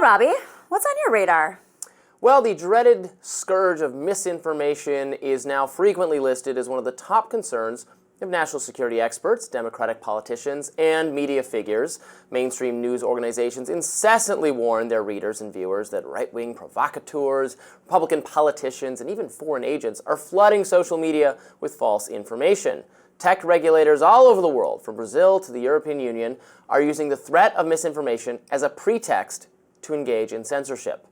Well, Robby, what's on your radar? Well, the dreaded scourge of misinformation is now frequently listed as one of the top concerns of national security experts, Democratic politicians, and media figures. Mainstream news organizations incessantly warn their readers and viewers that right-wing provocateurs, Republican politicians, and even foreign agents are flooding social media with false information. Tech regulators all over the world, from Brazil to the European Union, are using the threat of misinformation as a pretext to engage in censorship.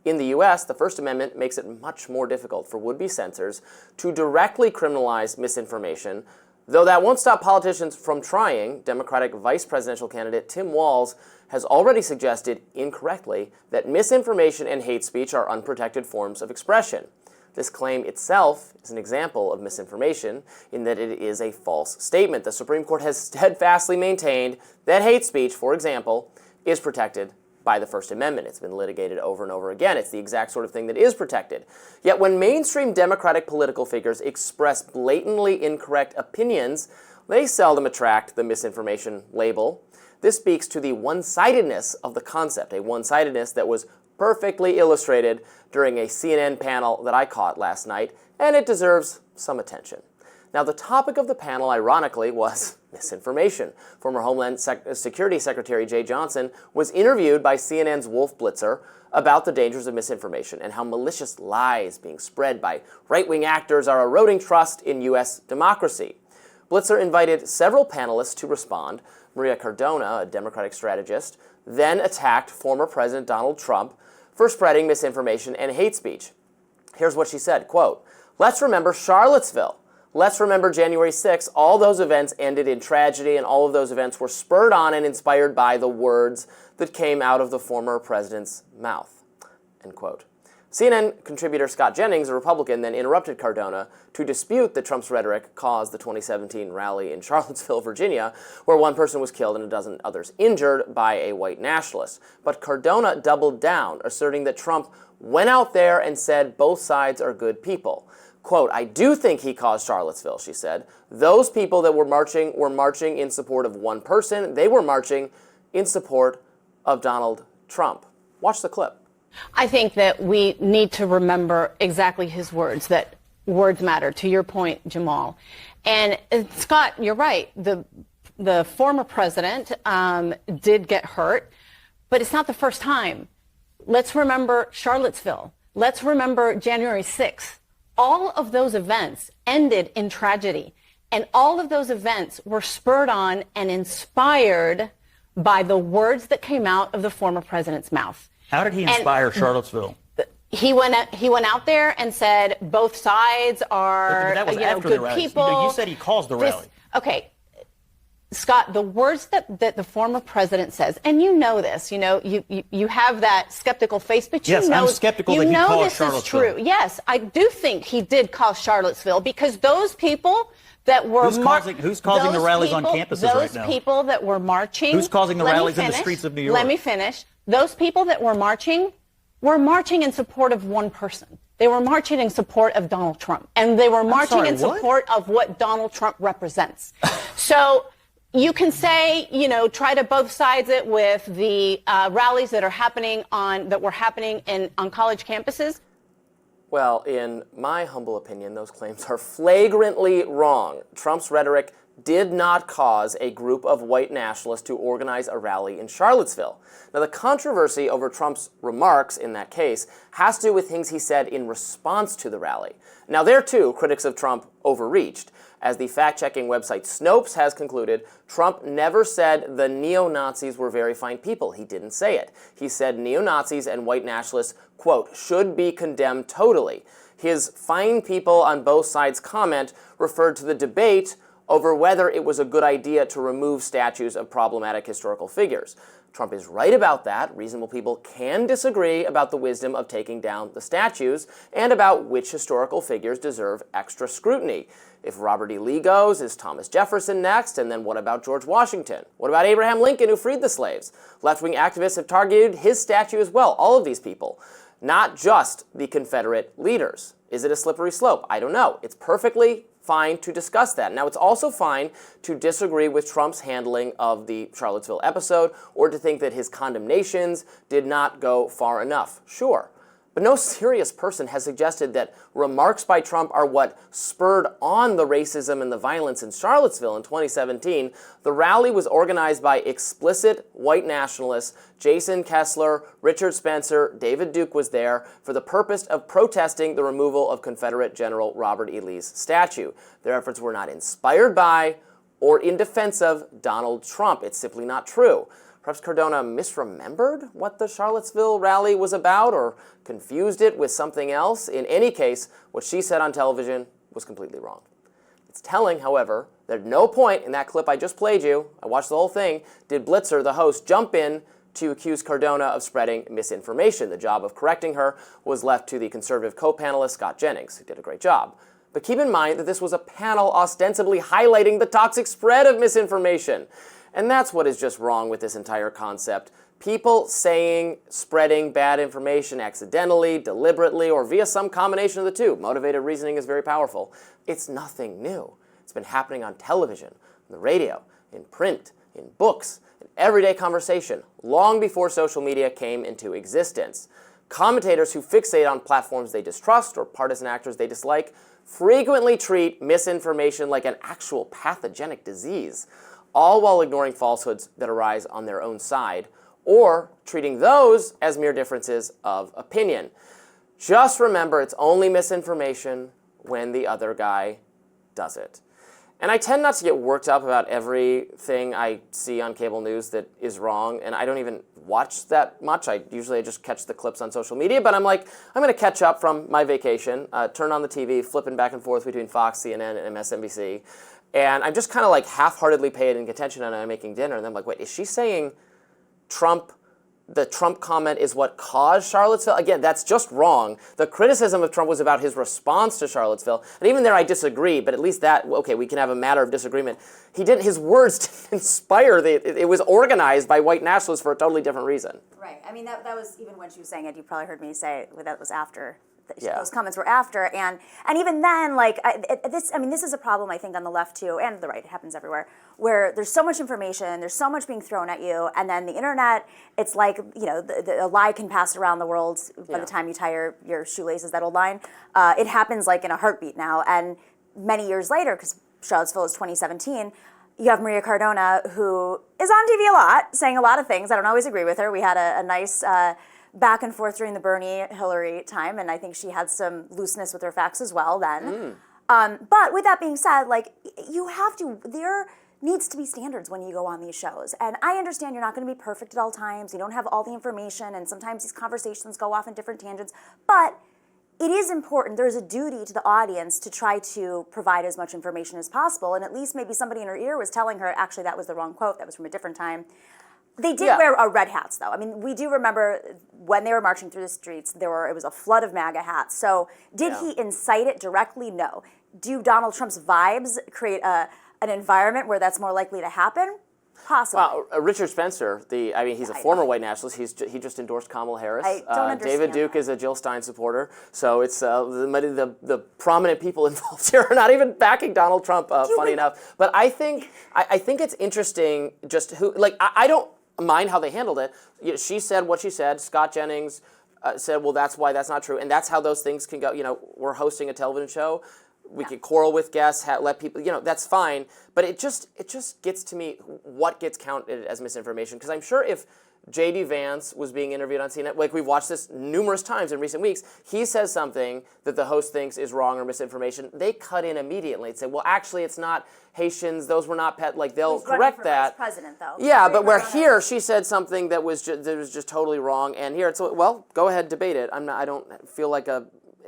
In the U.S., the First Amendment makes it much more difficult for would-be censors to directly criminalize misinformation, though that won't stop politicians from trying. Democratic vice presidential candidate Tim Walz has already suggested, incorrectly, that misinformation and hate speech are unprotected forms of expression. This claim itself is an example of misinformation in that it is a false statement. The Supreme Court has steadfastly maintained that hate speech, for example, is protected by the First Amendment. It's been litigated over and over again. It's the exact sort of thing that is protected. Yet when mainstream Democratic political figures express blatantly incorrect opinions, they seldom attract the misinformation label. This speaks to the one-sidedness of the concept, a one-sidedness that was perfectly illustrated during a CNN panel that I caught last night, and it deserves some attention. Now, the topic of the panel, ironically, was misinformation. Former Homeland Security Secretary Jay Johnson was interviewed by CNN's Wolf Blitzer about the dangers of misinformation and how malicious lies being spread by right-wing actors are eroding trust in U.S. democracy. Blitzer invited several panelists to respond. Maria Cardona, a Democratic strategist, then attacked former President Donald Trump for spreading misinformation and hate speech. Here's what she said, quote, "Let's remember Charlottesville. Let's remember January 6th. All those events ended in tragedy, and all of those events were spurred on and inspired by the words that came out of the former president's mouth," end quote. CNN contributor Scott Jennings, a Republican, then interrupted Cardona to dispute that Trump's rhetoric caused the 2017 rally in Charlottesville, Virginia, where one person was killed and a dozen others injured by a white nationalist. But Cardona doubled down, asserting that Trump went out there and said both sides are good people. Quote, "I do think he caused Charlottesville," she said. "Those people that were marching in support of one person. They were marching in support of Donald Trump." Watch the clip. I think that we need to remember exactly his words, that words matter, to your point, Jamal. And Scott, you're right. The former president did get hurt, but it's not the first time. Let's remember Charlottesville. Let's remember January 6th. All of those events ended in tragedy, and all of those events were spurred on and inspired by the words that came out of the former president's mouth. How did he inspire Charlottesville? He went out there and said both sides are that was after good the rally. people. You said he caused the rally. Okay, Scott, the words that the former president says, and you know this, you have that skeptical face, but yes, I'm skeptical that he caused Charlottesville. This is true. Yes, I do think he did cause Charlottesville, because those people that were who's causing the rallies on campuses right now? Those people that were marching. Who's causing the rallies in the streets of New York? Let me finish. Those people that were marching in support of one person. They were marching in support of Donald Trump, and they were marching in support of what Donald Trump represents. So you can say, try to both sides it with the rallies that were happening on college campuses. Well, in my humble opinion, those claims are flagrantly wrong. Trump's rhetoric did not cause a group of white nationalists to organize a rally in Charlottesville. Now, the controversy over Trump's remarks in that case has to do with things he said in response to the rally. Now, there too, critics of Trump overreached. As the fact-checking website Snopes has concluded, Trump never said the neo-Nazis were very fine people. He didn't say it. He said neo-Nazis and white nationalists, quote, should be condemned totally. His fine people on both sides comment referred to the debate over whether it was a good idea to remove statues of problematic historical figures. Trump is right about that. Reasonable people can disagree about the wisdom of taking down the statues and about which historical figures deserve extra scrutiny. If Robert E. Lee goes, is Thomas Jefferson next? And then what about George Washington? What about Abraham Lincoln, who freed the slaves? Left-wing activists have targeted his statue as well, all of these people, not just the Confederate leaders. Is it a slippery slope? I don't know. It's perfectly fine to discuss that. Now, it's also fine to disagree with Trump's handling of the Charlottesville episode or to think that his condemnations did not go far enough. Sure. But no serious person has suggested that remarks by Trump are what spurred on the racism and the violence in Charlottesville in 2017. The rally was organized by explicit white nationalists. Jason Kessler, Richard Spencer, David Duke was there for the purpose of protesting the removal of Confederate General Robert E. Lee's statue. Their efforts were not inspired by or in defense of Donald Trump. It's simply not true. Perhaps Cardona misremembered what the Charlottesville rally was about or confused it with something else. In any case, what she said on television was completely wrong. It's telling, however, that at no point in that clip I just played you, I watched the whole thing, did Blitzer, the host, jump in to accuse Cardona of spreading misinformation. The job of correcting her was left to the conservative co-panelist Scott Jennings, who did a great job. But keep in mind that this was a panel ostensibly highlighting the toxic spread of misinformation. And that's what is just wrong with this entire concept. People saying, spreading bad information accidentally, deliberately, or via some combination of the two. Motivated reasoning is very powerful. It's nothing new. It's been happening on television, on the radio, in print, in books, in everyday conversation, long before social media came into existence. Commentators who fixate on platforms they distrust or partisan actors they dislike frequently treat misinformation like an actual pathogenic disease, all while ignoring falsehoods that arise on their own side, or treating those as mere differences of opinion. Just remember, it's only misinformation when the other guy does it. And I tend not to get worked up about everything I see on cable news that is wrong, and I don't even watch that much. Usually I just catch the clips on social media, but I'm like, I'm going to catch up from my vacation, turn on the TV, flipping back and forth between Fox, CNN, and MSNBC. And I'm just kind of like half-heartedly paying attention and I'm making dinner. And I'm like, wait, is she saying the Trump comment is what caused Charlottesville? Again, that's just wrong. The criticism of Trump was about his response to Charlottesville. And even there I disagree, but at least that, okay, we can have a matter of disagreement. His words didn't inspire, it was organized by white nationalists for a totally different reason. Right. I mean, that was, even when she was saying it, you probably heard me say that was after. Yeah. Those comments were after, and even then, like this is a problem I think on the left too, and the right. It happens everywhere, where there's so much information, there's so much being thrown at you, and then the internet, it's like a lie can pass around the world by the time you tie your shoelaces. That old line, it happens like in a heartbeat now, and many years later, because Charlottesville is 2017. You have Maria Cardona, who is on TV a lot, saying a lot of things. I don't always agree with her. We had a nice back and forth during the Bernie-Hillary time, and I think she had some looseness with her facts as well then. But with that being said, like, there needs to be standards when you go on these shows. And I understand you're not going to be perfect at all times. You don't have all the information, and sometimes these conversations go off in different tangents. But it is important, there's a duty to the audience to try to provide as much information as possible, and at least maybe somebody in her ear was telling her, actually, that was the wrong quote, that was from a different time. They did wear red hats, though. I mean, we do remember when they were marching through the streets, it was a flood of MAGA hats. So did he incite it directly? No. Do Donald Trump's vibes create an environment where that's more likely to happen? Possibly. Well, Richard Spencer, he's a former white nationalist. He just endorsed Kamala Harris. I don't understand David Duke is a Jill Stein supporter. So it's the prominent people involved here are not even backing Donald Trump. Funny enough, but I think it's interesting. Just I don't mind how they handled it. She said what she said. Scott Jennings said, well, that's why that's not true, and that's how those things can go. We're hosting a television show. We can quarrel with guests, let people, that's fine. But it just gets to me what gets counted as misinformation. Because I'm sure if J.D. Vance was being interviewed on CNN, like we've watched this numerous times in recent weeks, he says something that the host thinks is wrong or misinformation, they cut in immediately and say, well, actually, it's not Haitians, those were not pet, like they'll correct that. Vice president, though. Yeah, but where here she said something that was just totally wrong, and here it's, well, go ahead, debate it. I don't feel like a...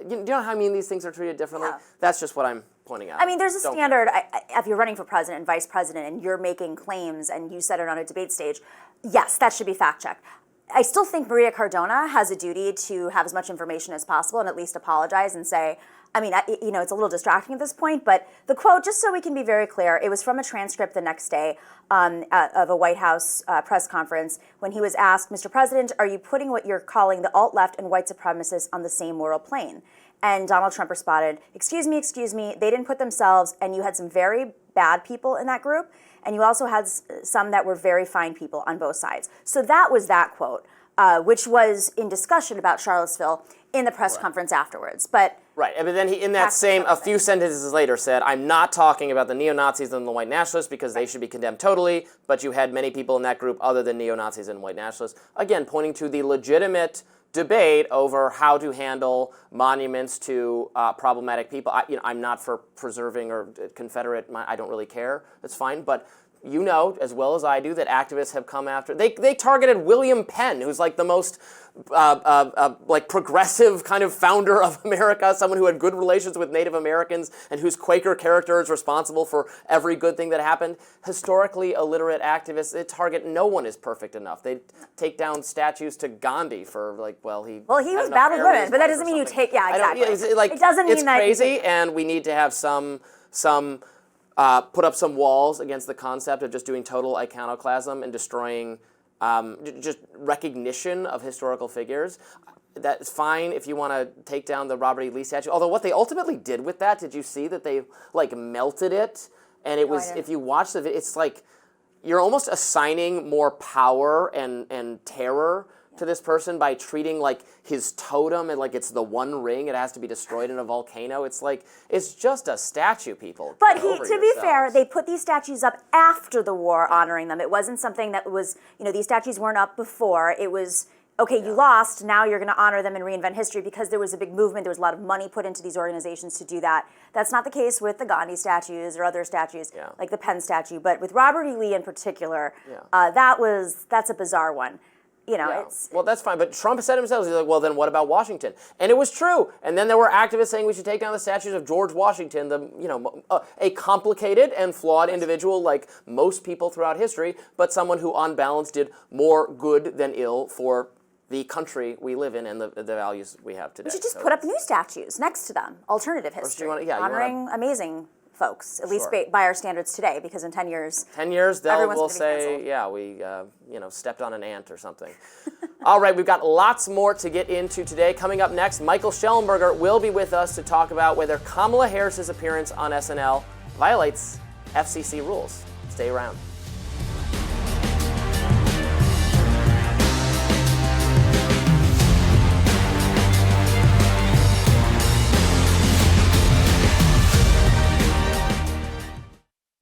Do you know how I mean these things are treated differently? Yeah. That's just what I'm pointing out. I mean, there's a standard, if you're running for president and vice president and you're making claims and you said it on a debate stage, yes, that should be fact-checked. I still think Maria Cardona has a duty to have as much information as possible and at least apologize and say, it's a little distracting at this point, but the quote, just so we can be very clear, it was from a transcript the next day of a White House press conference when he was asked, Mr. President, are you putting what you're calling the alt-left and white supremacists on the same moral plane? and Donald Trump responded, excuse me, they didn't put themselves, and you had some very bad people in that group, and you also had some that were very fine people on both sides. So that was that quote, which was in discussion about Charlottesville in the press conference afterwards. But right, but then he, in that same, a few sentences later, said, I'm not talking about the neo-Nazis and the white nationalists because they should be condemned totally, but you had many people in that group other than neo-Nazis and white nationalists. Again, pointing to the legitimate debate over how to handle monuments to problematic people. I'm not for preserving or Confederate, I don't really care, that's fine, but you know as well as I do that activists have come after, they targeted William Penn, who's like the most like progressive kind of founder of America, someone who had good relations with Native Americans and whose Quaker character is responsible for every good thing that happened. Historically illiterate activists, they target no one is perfect enough. They take down statues to Gandhi for like, he was bad with women, but that doesn't mean you take, exactly. It doesn't mean it's that crazy, and we need to have some put up some walls against the concept of just doing total iconoclasm and destroying just recognition of historical figures. That's fine if you want to take down the Robert E. Lee statue. Although what they ultimately did with that, did you see that they like melted it? And it was, if you watch the video, it's like you're almost assigning more power and terror to this person by treating like his totem and like it's the one ring, it has to be destroyed in a volcano. It's like, it's just a statue, people. But to be fair, they put these statues up after the war honoring them. It wasn't something that was, these statues weren't up before. It was, okay, you lost, now you're going to honor them and reinvent history because there was a big movement, there was a lot of money put into these organizations to do that. That's not the case with the Gandhi statues or other statues, like the Penn statue. But with Robert E. Lee in particular, that's a bizarre one. Well, that's fine, but Trump said himself, he's like, well, then what about Washington? And it was true. And then there were activists saying we should take down the statues of George Washington, a complicated and flawed individual like most people throughout history, but someone who on balance did more good than ill for the country we live in and the values we have today. We should just put up new statues next to them, alternative history, honoring amazing folks, at least by our standards today, because in 10 years, we'll say, we stepped on an ant or something. All right, we've got lots more to get into today. Coming up next, Michael Schellenberger will be with us to talk about whether Kamala Harris's appearance on SNL violates FCC rules. Stay around.